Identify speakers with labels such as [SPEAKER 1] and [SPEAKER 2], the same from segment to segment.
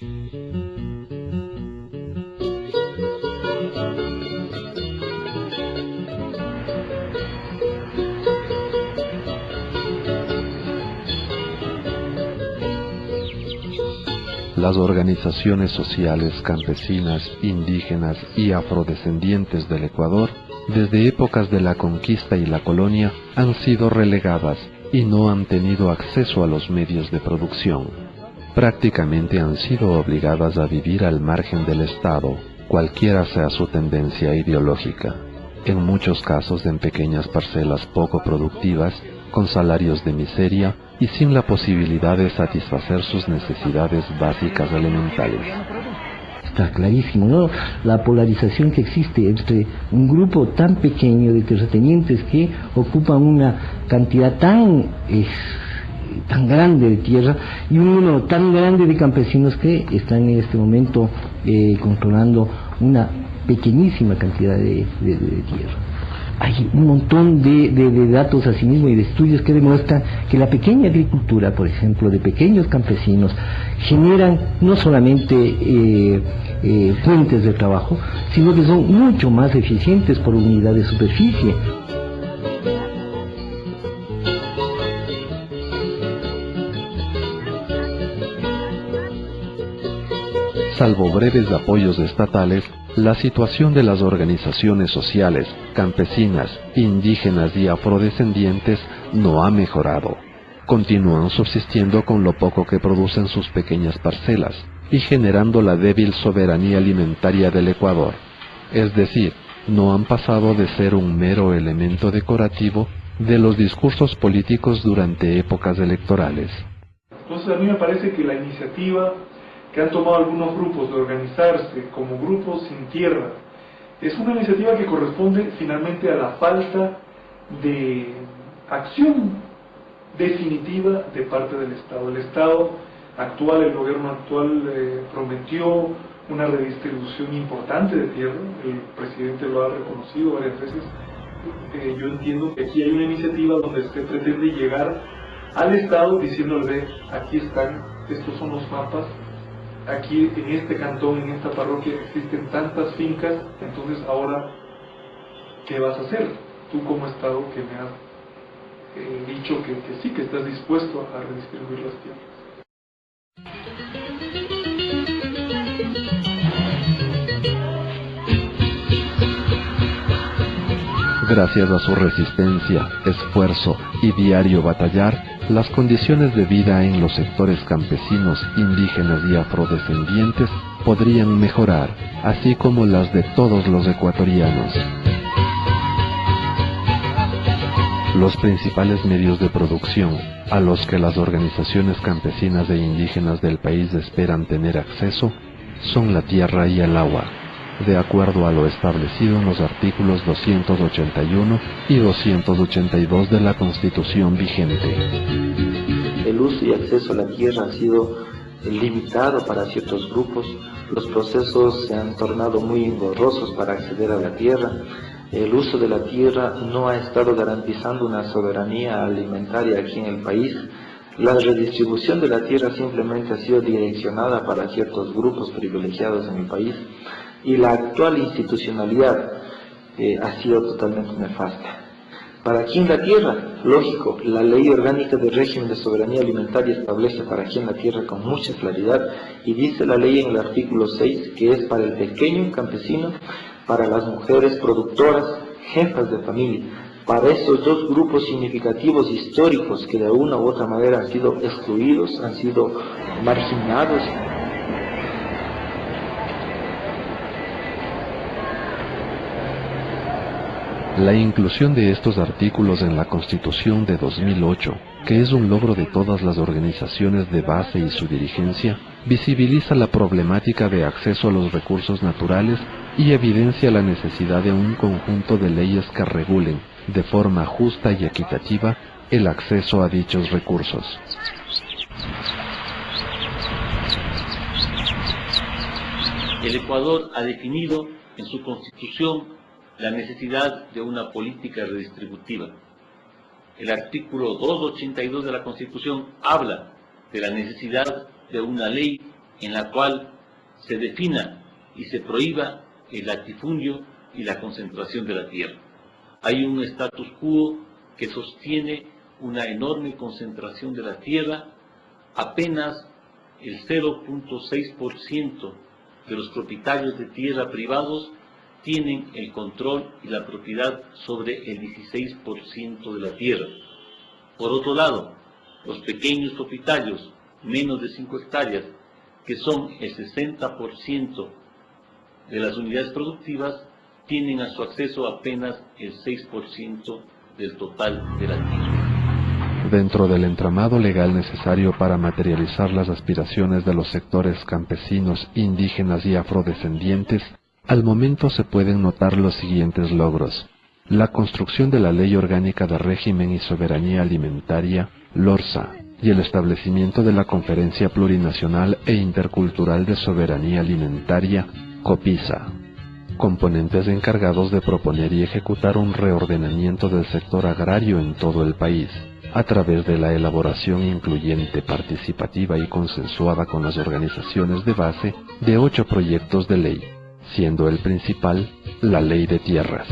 [SPEAKER 1] Las organizaciones sociales campesinas, indígenas y afrodescendientes del Ecuador, desde épocas de la conquista y la colonia, han sido relegadas y no han tenido acceso a los medios de producción. Prácticamente han sido obligadas a vivir al margen del Estado, cualquiera sea su tendencia ideológica. En muchos casos en pequeñas parcelas poco productivas, con salarios de miseria y sin la posibilidad de satisfacer sus necesidades básicas elementales.
[SPEAKER 2] Está clarísimo, ¿no? La polarización que existe entre un grupo tan pequeño de terratenientes que ocupan una cantidad tan grande de tierra y un número tan grande de campesinos que están en este momento controlando una pequeñísima cantidad de tierra. Hay un montón de datos asimismo y de estudios que demuestran que la pequeña agricultura, por ejemplo, de pequeños campesinos, generan no solamente fuentes de trabajo, sino que son mucho más eficientes por unidad de superficie.
[SPEAKER 1] Salvo breves apoyos estatales, la situación de las organizaciones sociales, campesinas, indígenas y afrodescendientes no ha mejorado. Continúan subsistiendo con lo poco que producen sus pequeñas parcelas y generando la débil soberanía alimentaria del Ecuador. Es decir, no han pasado de ser un mero elemento decorativo de los discursos políticos durante épocas electorales.
[SPEAKER 3] Entonces a mí me parece que la iniciativa que han tomado algunos grupos de organizarse como grupos sin tierra es una iniciativa que corresponde finalmente a la falta de acción definitiva de parte del Estado. El Estado actual, el gobierno actual prometió una redistribución importante de tierra, el presidente lo ha reconocido varias veces. Yo entiendo que aquí hay una iniciativa donde se pretende llegar al Estado diciéndole: aquí están, estos son los mapas, aquí en este cantón, en esta parroquia existen tantas fincas, entonces ahora, ¿qué vas a hacer? Tú como Estado que me has dicho que sí, que estás dispuesto a redistribuir las tierras.
[SPEAKER 1] Gracias a su resistencia, esfuerzo y diario batallar, las condiciones de vida en los sectores campesinos, indígenas y afrodescendientes podrían mejorar, así como las de todos los ecuatorianos. Los principales medios de producción a los que las organizaciones campesinas e indígenas del país esperan tener acceso son la tierra y el agua, de acuerdo a lo establecido en los artículos 281 y 282 de la Constitución vigente.
[SPEAKER 4] El uso y acceso a la tierra ha sido limitado para ciertos grupos, los procesos se han tornado muy engorrosos para acceder a la tierra, el uso de la tierra no ha estado garantizando una soberanía alimentaria aquí en el país, la redistribución de la tierra simplemente ha sido direccionada para ciertos grupos privilegiados en el país, y la actual institucionalidad ha sido totalmente nefasta. ¿Para quién la tierra? Lógico, la Ley Orgánica del Régimen de Soberanía Alimentaria establece para quién la tierra con mucha claridad, y dice la ley en el artículo 6 que es para el pequeño campesino, para las mujeres productoras, jefas de familia, para esos dos grupos significativos históricos que de una u otra manera han sido excluidos, han sido marginados.
[SPEAKER 1] La inclusión de estos artículos en la Constitución de 2008, que es un logro de todas las organizaciones de base y su dirigencia, visibiliza la problemática de acceso a los recursos naturales y evidencia la necesidad de un conjunto de leyes que regulen, de forma justa y equitativa, el acceso a dichos recursos.
[SPEAKER 5] El Ecuador ha definido en su Constitución la necesidad de una política redistributiva. El artículo 282 de la Constitución habla de la necesidad de una ley en la cual se defina y se prohíba el latifundio y la concentración de la tierra. Hay un status quo que sostiene una enorme concentración de la tierra. Apenas el 0.6% de los propietarios de tierra privados tienen el control y la propiedad sobre el 16% de la tierra. Por otro lado, los pequeños propietarios, menos de 5 hectáreas, que son el 60% de las unidades productivas, tienen a su acceso apenas el 6% del total de la tierra.
[SPEAKER 1] Dentro del entramado legal necesario para materializar las aspiraciones de los sectores campesinos, indígenas y afrodescendientes, al momento se pueden notar los siguientes logros: la construcción de la Ley Orgánica de Régimen y Soberanía Alimentaria, LORSA, y el establecimiento de la Conferencia Plurinacional e Intercultural de Soberanía Alimentaria, COPISA, componentes encargados de proponer y ejecutar un reordenamiento del sector agrario en todo el país, a través de la elaboración incluyente, participativa y consensuada con las organizaciones de base de 8 proyectos de ley, siendo el principal la Ley de Tierras.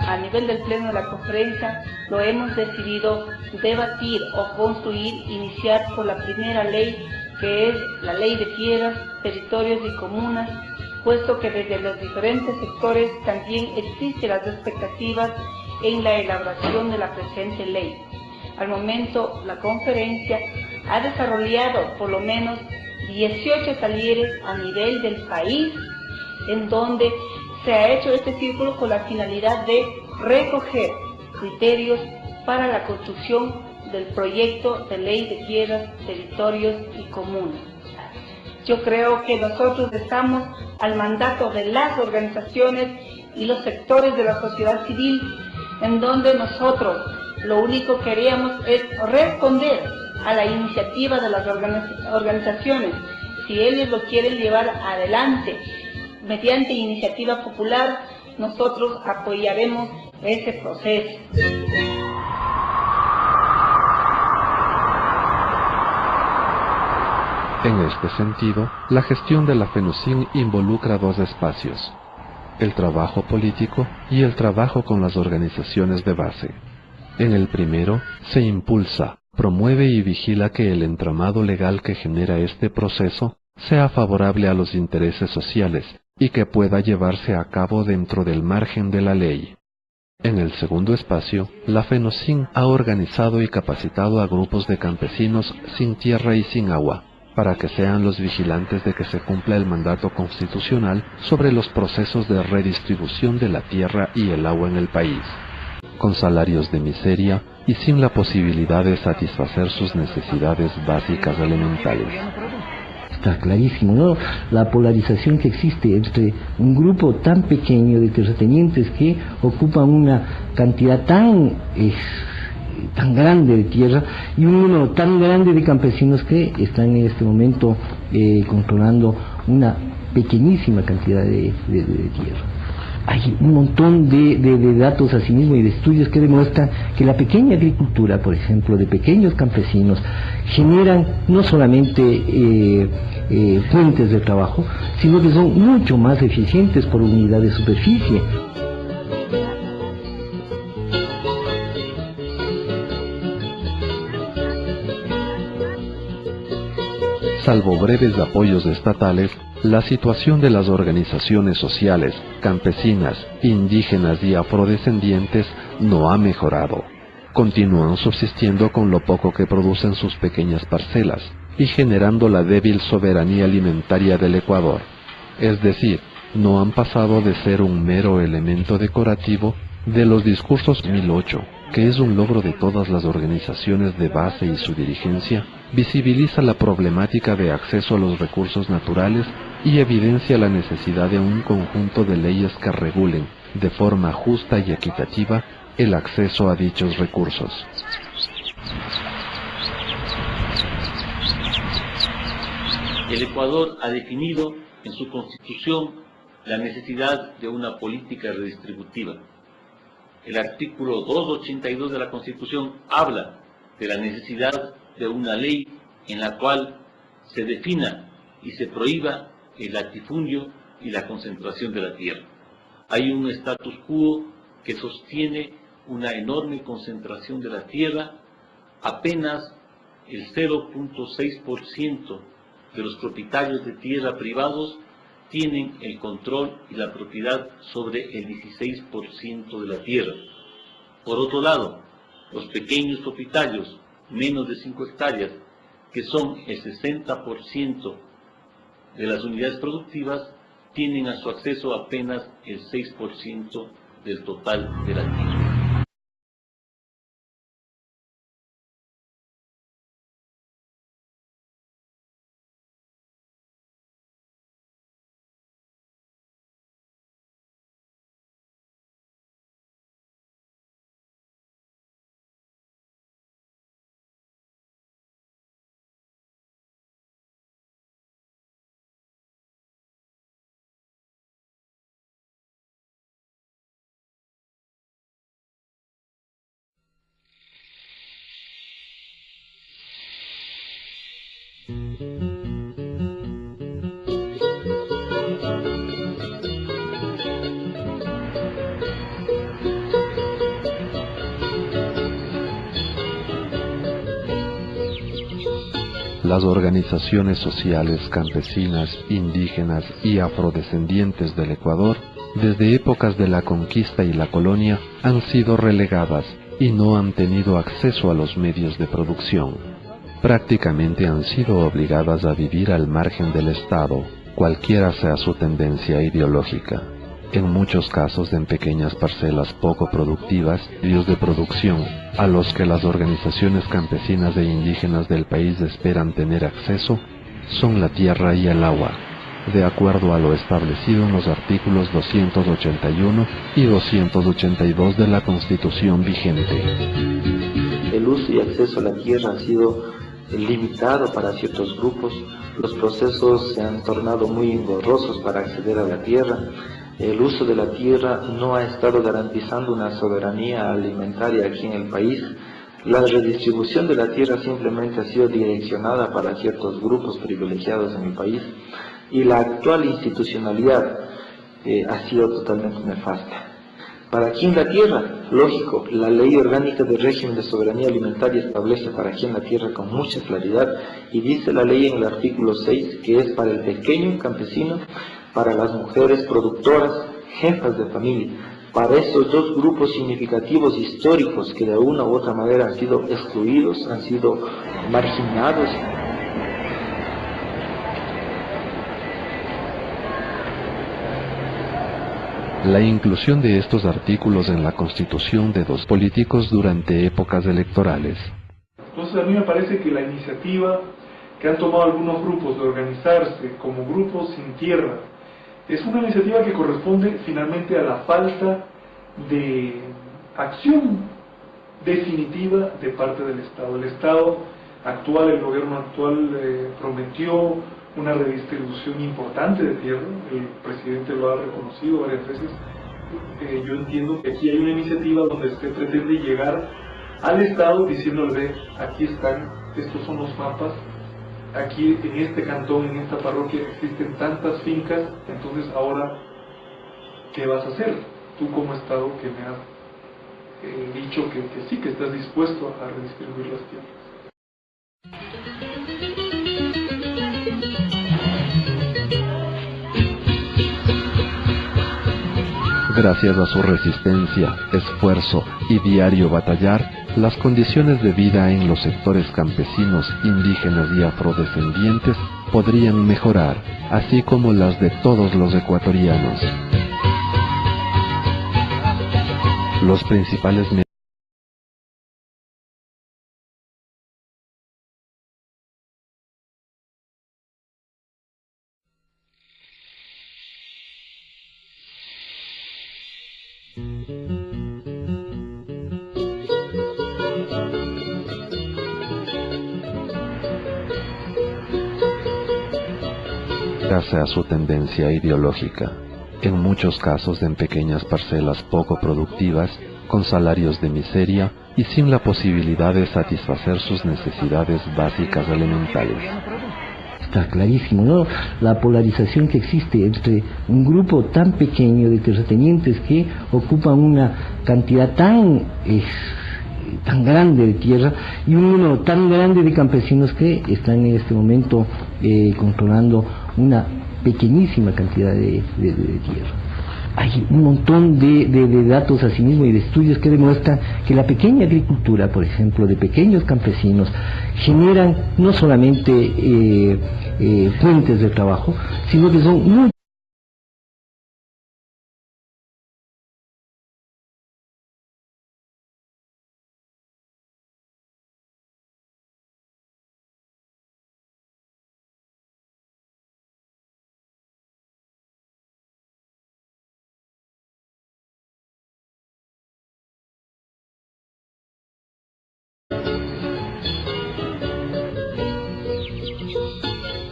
[SPEAKER 6] A nivel del Pleno de la Conferencia lo hemos decidido debatir o construir, iniciar por la primera ley, que es la Ley de Tierras, Territorios y Comunas, puesto que desde los diferentes sectores también existen las expectativas en la elaboración de la presente ley. Al momento, la conferencia ha desarrollado por lo menos 18 talleres a nivel del país, en donde se ha hecho este círculo con la finalidad de recoger criterios para la construcción del proyecto de Ley de Tierras, Territorios y Comunas. Yo creo que nosotros estamos al mandato de las organizaciones y los sectores de la sociedad civil, en donde nosotros lo único que queríamos es responder a la iniciativa de las organizaciones. Si ellos lo quieren llevar adelante mediante iniciativa popular, nosotros apoyaremos ese proceso.
[SPEAKER 1] En este sentido, la gestión de la FENUCIN involucra 2 espacios: el trabajo político y el trabajo con las organizaciones de base. En el primero, se impulsa, promueve y vigila que el entramado legal que genera este proceso sea favorable a los intereses sociales y que pueda llevarse a cabo dentro del margen de la ley. En el segundo espacio, la FENUCIN ha organizado y capacitado a grupos de campesinos sin tierra y sin agua, para que sean los vigilantes de que se cumpla el mandato constitucional sobre los procesos de redistribución de la tierra y el agua en el país, con salarios de miseria y sin la posibilidad de satisfacer sus necesidades básicas elementales.
[SPEAKER 2] Está clarísimo, ¿no? La polarización que existe entre un grupo tan pequeño de terratenientes que ocupan una cantidad tan grande de tierra y un número tan grande de campesinos que están en este momento controlando una pequeñísima cantidad de tierra. Hay un montón de datos asimismo y de estudios que demuestran que la pequeña agricultura, por ejemplo, de pequeños campesinos, generan no solamente fuentes de trabajo, sino que son mucho más eficientes por unidad de superficie.
[SPEAKER 1] Salvo breves apoyos estatales, la situación de las organizaciones sociales, campesinas, indígenas y afrodescendientes no ha mejorado. Continúan subsistiendo con lo poco que producen sus pequeñas parcelas y generando la débil soberanía alimentaria del Ecuador. Es decir, no han pasado de ser un mero elemento decorativo de los discursos 2008, que es un logro de todas las organizaciones de base y su dirigencia, visibiliza la problemática de acceso a los recursos naturales y evidencia la necesidad de un conjunto de leyes que regulen, de forma justa y equitativa, el acceso a dichos recursos.
[SPEAKER 5] El Ecuador ha definido en su Constitución la necesidad de una política redistributiva. El artículo 282 de la Constitución habla de la necesidad de una ley en la cual se defina y se prohíba el latifundio y la concentración de la tierra. Hay un status quo que sostiene una enorme concentración de la tierra. Apenas el 0.6% de los propietarios de tierra privados tienen el control y la propiedad sobre el 16% de la tierra. Por otro lado, los pequeños propietarios, menos de 5 hectáreas, que son el 60% de las unidades productivas, tienen a su acceso apenas el 6% del total de la tierra.
[SPEAKER 1] Las organizaciones sociales campesinas, indígenas y afrodescendientes del Ecuador, desde épocas de la conquista y la colonia, han sido relegadas y no han tenido acceso a los medios de producción. Prácticamente han sido obligadas a vivir al margen del Estado, cualquiera sea su tendencia ideológica. En muchos casos en pequeñas parcelas poco productivas, medios de producción a los que las organizaciones campesinas e indígenas del país esperan tener acceso son la tierra y el agua, de acuerdo a lo establecido en los artículos 281 y 282 de la Constitución vigente.
[SPEAKER 4] El uso y acceso a la tierra ha sido limitado para ciertos grupos, los procesos se han tornado muy engorrosos para acceder a la tierra. El uso de la tierra no ha estado garantizando una soberanía alimentaria aquí en el país. La redistribución de la tierra simplemente ha sido direccionada para ciertos grupos privilegiados en el país y la actual institucionalidad ha sido totalmente nefasta. ¿Para quién la tierra? Lógico, la Ley Orgánica del Régimen de Soberanía Alimentaria establece para quién la tierra con mucha claridad y dice la ley en el artículo 6 que es para el pequeño campesino, para las mujeres productoras, jefas de familia, para estos dos grupos significativos históricos que de una u otra manera han sido excluidos, han sido marginados.
[SPEAKER 1] La inclusión de estos artículos en la Constitución de dos políticos durante épocas electorales.
[SPEAKER 3] Entonces a mí me parece que la iniciativa que han tomado algunos grupos de organizarse como grupos sin tierra es una iniciativa que corresponde finalmente a la falta de acción definitiva de parte del Estado. El Estado actual, el gobierno actual prometió una redistribución importante de tierra, el presidente lo ha reconocido varias veces. Yo entiendo que aquí hay una iniciativa donde se pretende llegar al Estado diciéndole, aquí están, estos son los mapas, aquí en este cantón, en esta parroquia existen tantas fincas, entonces ahora, ¿qué vas a hacer? Tú como Estado que me has dicho que sí, que estás dispuesto a redistribuir las tierras.
[SPEAKER 1] Gracias a su resistencia, esfuerzo y diario batallar, las condiciones de vida en los sectores campesinos, indígenas y afrodescendientes podrían mejorar, así como las de todos los ecuatorianos. Los principales a su tendencia ideológica, en muchos casos en pequeñas parcelas poco productivas, con salarios de miseria y sin la posibilidad de satisfacer sus necesidades básicas elementales.
[SPEAKER 2] está clarísimo, ¿no? La polarización que existe entre un grupo tan pequeño de terratenientes que ocupan una cantidad tan grande de tierra y un número tan grande de campesinos que están en este momento controlando una pequeñísima cantidad de tierra. Hay un montón de datos asimismo y de estudios que demuestran que la pequeña agricultura, por ejemplo, de pequeños campesinos, generan no solamente fuentes de trabajo, sino que son muy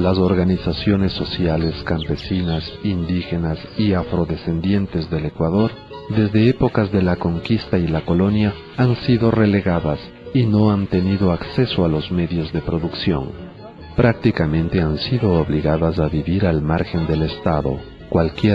[SPEAKER 1] Las organizaciones sociales campesinas, indígenas y afrodescendientes del Ecuador, desde épocas de la conquista y la colonia, han sido relegadas y no han tenido acceso a los medios de producción. Prácticamente han sido obligadas a vivir al margen del Estado. Cualquier